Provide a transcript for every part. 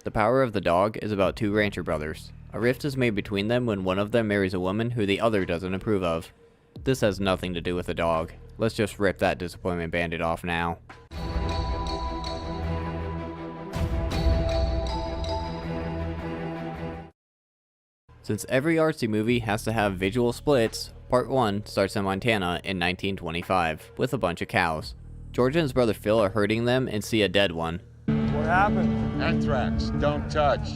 The Power of the Dog is about two rancher brothers. A rift is made between them when one of them marries a woman who the other doesn't approve of. This has nothing to do with the dog. Let's just rip that disappointment band-aid off now. Since every artsy movie has to have visual splits, Part 1 starts in Montana in 1925 with a bunch of cows. George and his brother Phil are herding them and see a dead one. What happened? Anthrax, don't touch.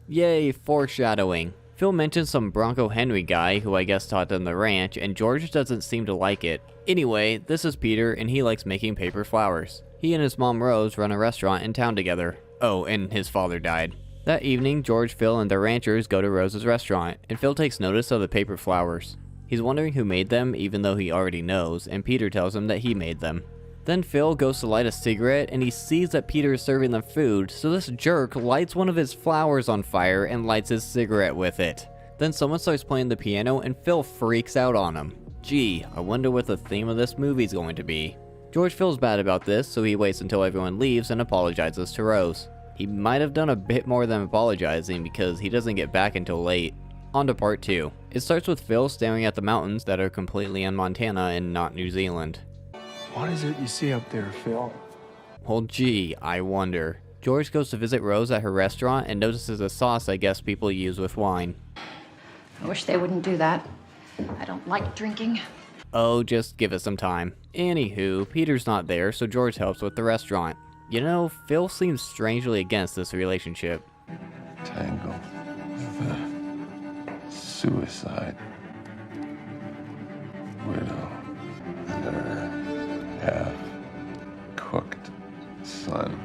Yay, foreshadowing. Phil mentions some Bronco Henry guy who I guess taught them the ranch, and George doesn't seem to like it. Anyway, this is Peter and he likes making paper flowers. He and his mom Rose run a restaurant in town together. Oh, and his father died. That evening, George, Phil, and the ranchers go to Rose's restaurant, and Phil takes notice of the paper flowers. He's wondering who made them, even though he already knows, and Peter tells him that he made them. Then Phil goes to light a cigarette, and he sees that Peter is serving them food, so this jerk lights one of his flowers on fire and lights his cigarette with it. Then someone starts playing the piano, and Phil freaks out on him. Gee, I wonder what the theme of this movie's going to be. George feels bad about this, so he waits until everyone leaves and apologizes to Rose. He might have done a bit more than apologizing because he doesn't get back until late. On to part 2. It starts with Phil staring at the mountains that are completely in Montana and not New Zealand. What is it you see up there, Phil? Well, gee, I wonder. George goes to visit Rose at her restaurant and notices a sauce I guess people use with wine. I wish they wouldn't do that. I don't like drinking. Oh, just give it some time. Anywho, Peter's not there, so George helps with the restaurant. You know, Phil seems strangely against this relationship. Tangle with a suicide widow and her half-cooked son.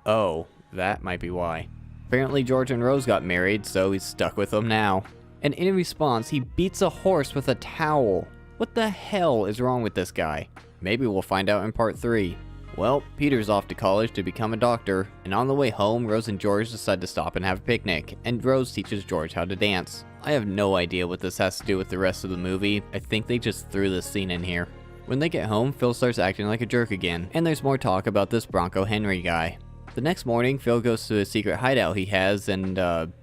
Oh, that might be why. Apparently George and Rose got married, so he's stuck with them now. And in response, he beats a horse with a towel. What the hell is wrong with this guy? Maybe we'll find out in part 3. Well, Peter's off to college to become a doctor, and on the way home, Rose and George decide to stop and have a picnic, and Rose teaches George how to dance. I have no idea what this has to do with the rest of the movie. I think they just threw this scene in here. When they get home, Phil starts acting like a jerk again, and there's more talk about this Bronco Henry guy. The next morning, Phil goes to a secret hideout he has and,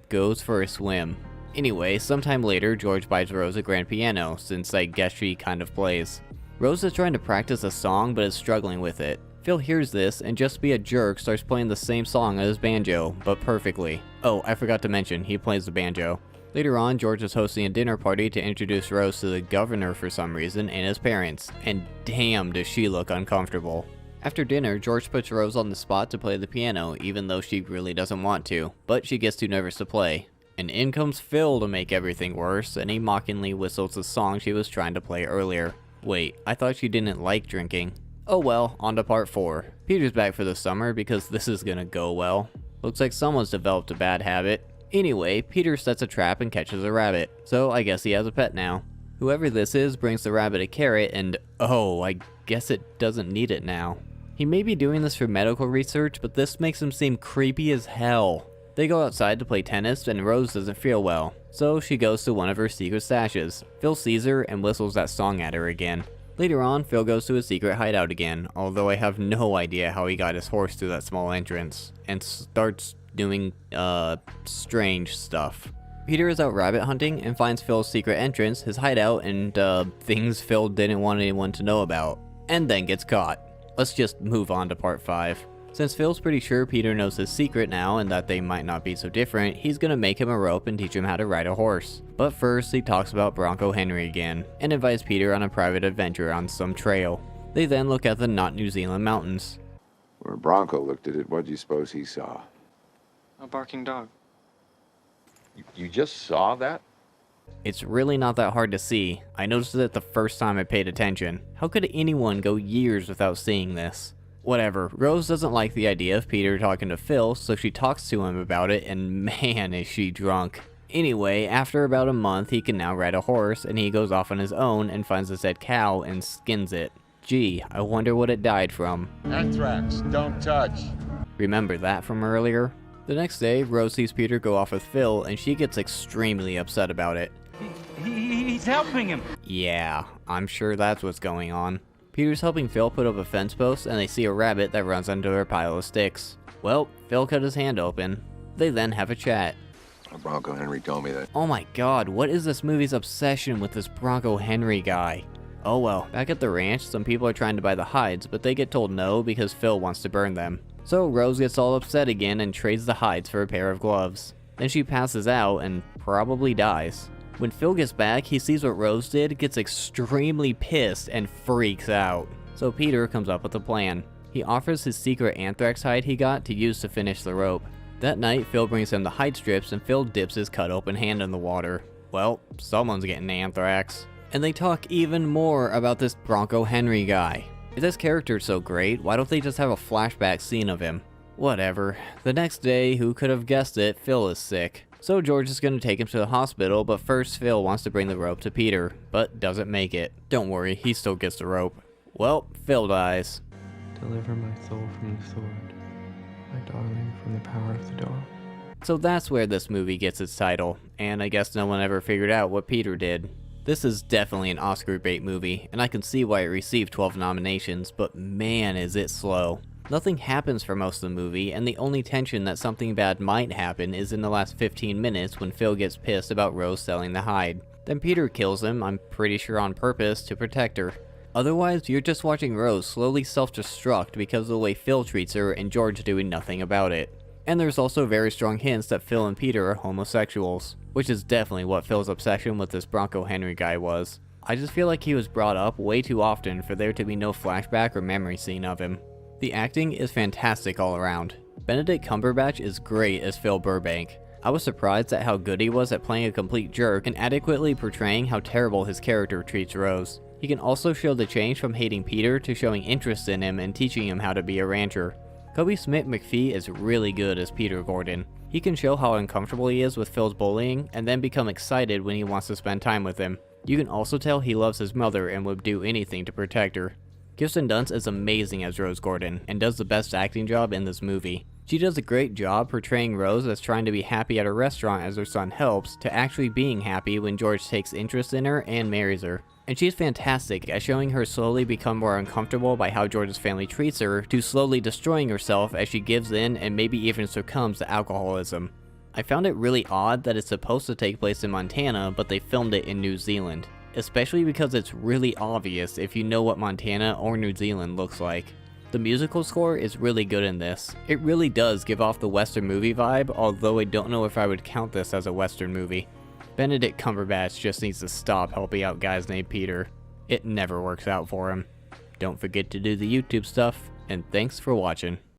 goes for a swim. Anyway, sometime later, George buys Rose a grand piano, since I guess she kind of plays. Rose is trying to practice a song, but is struggling with it. Phil hears this, and just to be a jerk, starts playing the same song as his banjo, but perfectly. Oh, I forgot to mention, he plays the banjo. Later on, George is hosting a dinner party to introduce Rose to the governor for some reason, and his parents, and damn does she look uncomfortable. After dinner, George puts Rose on the spot to play the piano, even though she really doesn't want to, but she gets too nervous to play. And in comes Phil to make everything worse, and he mockingly whistles the song she was trying to play earlier. Wait, I thought she didn't like drinking. Oh well, on to part 4. Peter's back for the summer because this is gonna go well. Looks like someone's developed a bad habit. Anyway, Peter sets a trap and catches a rabbit, so I guess he has a pet now. Whoever this is brings the rabbit a carrot and oh, I guess it doesn't need it now. He may be doing this for medical research, but this makes him seem creepy as hell. They go outside to play tennis and Rose doesn't feel well, so she goes to one of her secret stashes. Phil sees her and whistles that song at her again. Later on, Phil goes to his secret hideout again, although I have no idea how he got his horse through that small entrance, and starts doing, strange stuff. Peter is out rabbit hunting and finds Phil's secret entrance, his hideout, and, things Phil didn't want anyone to know about, and then gets caught. Let's just move on to part 5. Since Phil's pretty sure Peter knows his secret now and that they might not be so different, he's gonna make him a rope and teach him how to ride a horse. But first, he talks about Bronco Henry again, and invites Peter on a private adventure on some trail. They then look at the not New Zealand mountains. When Bronco looked at it, what do you suppose he saw? A barking dog. You just saw that? It's really not that hard to see. I noticed it the first time I paid attention. How could anyone go years without seeing this? Whatever, Rose doesn't like the idea of Peter talking to Phil, so she talks to him about it, and man is she drunk. Anyway, after about a month, he can now ride a horse, and he goes off on his own and finds a dead cow and skins it. Gee, I wonder what it died from. Anthrax, don't touch. Remember that from earlier? The next day, Rose sees Peter go off with Phil, and she gets extremely upset about it. He's helping him. Yeah, I'm sure that's what's going on. Peter's helping Phil put up a fence post, and they see a rabbit that runs under a pile of sticks. Well, Phil cut his hand open. They then have a chat. Bronco Henry told me that. Oh my god, what is this movie's obsession with this Bronco Henry guy? Oh well, back at the ranch, some people are trying to buy the hides, but they get told no because Phil wants to burn them. So Rose gets all upset again and trades the hides for a pair of gloves. Then she passes out and probably dies. When Phil gets back, he sees what Rose did, gets extremely pissed, and freaks out. So Peter comes up with a plan. He offers his secret anthrax hide he got to use to finish the rope. That night, Phil brings him the hide strips and Phil dips his cut open hand in the water. Well, someone's getting anthrax. And they talk even more about this Bronco Henry guy. If this character's so great, why don't they just have a flashback scene of him? Whatever. The next day, who could have guessed it, Phil is sick. So George is going to take him to the hospital, but first Phil wants to bring the rope to Peter, but doesn't make it. Don't worry, he still gets the rope. Well, Phil dies. Deliver my soul from the sword, my darling from the power of the dog. So that's where this movie gets its title, and I guess no one ever figured out what Peter did. This is definitely an Oscar bait movie, and I can see why it received 12 nominations, but man is it slow. Nothing happens for most of the movie, and the only tension that something bad might happen is in the last 15 minutes when Phil gets pissed about Rose selling the hide. Then Peter kills him, I'm pretty sure on purpose, to protect her. Otherwise, you're just watching Rose slowly self-destruct because of the way Phil treats her and George doing nothing about it. And there's also very strong hints that Phil and Peter are homosexuals, which is definitely what Phil's obsession with this Bronco Henry guy was. I just feel like he was brought up way too often for there to be no flashback or memory scene of him. The acting is fantastic all around. Benedict Cumberbatch is great as Phil Burbank. I was surprised at how good he was at playing a complete jerk and adequately portraying how terrible his character treats Rose. He can also show the change from hating Peter to showing interest in him and teaching him how to be a rancher. Kobe Smith-McPhee is really good as Peter Gordon. He can show how uncomfortable he is with Phil's bullying and then become excited when he wants to spend time with him. You can also tell he loves his mother and would do anything to protect her. Kirsten Dunst is amazing as Rose Gordon and does the best acting job in this movie. She does a great job portraying Rose as trying to be happy at a restaurant as her son helps, to actually being happy when George takes interest in her and marries her. And she's fantastic at showing her slowly become more uncomfortable by how George's family treats her, to slowly destroying herself as she gives in and maybe even succumbs to alcoholism. I found it really odd that it's supposed to take place in Montana, but they filmed it in New Zealand. Especially because it's really obvious if you know what Montana or New Zealand looks like. The musical score is really good in this. It really does give off the Western movie vibe, although I don't know if I would count this as a Western movie. Benedict Cumberbatch just needs to stop helping out guys named Peter. It never works out for him. Don't forget to do the YouTube stuff, and thanks for watching.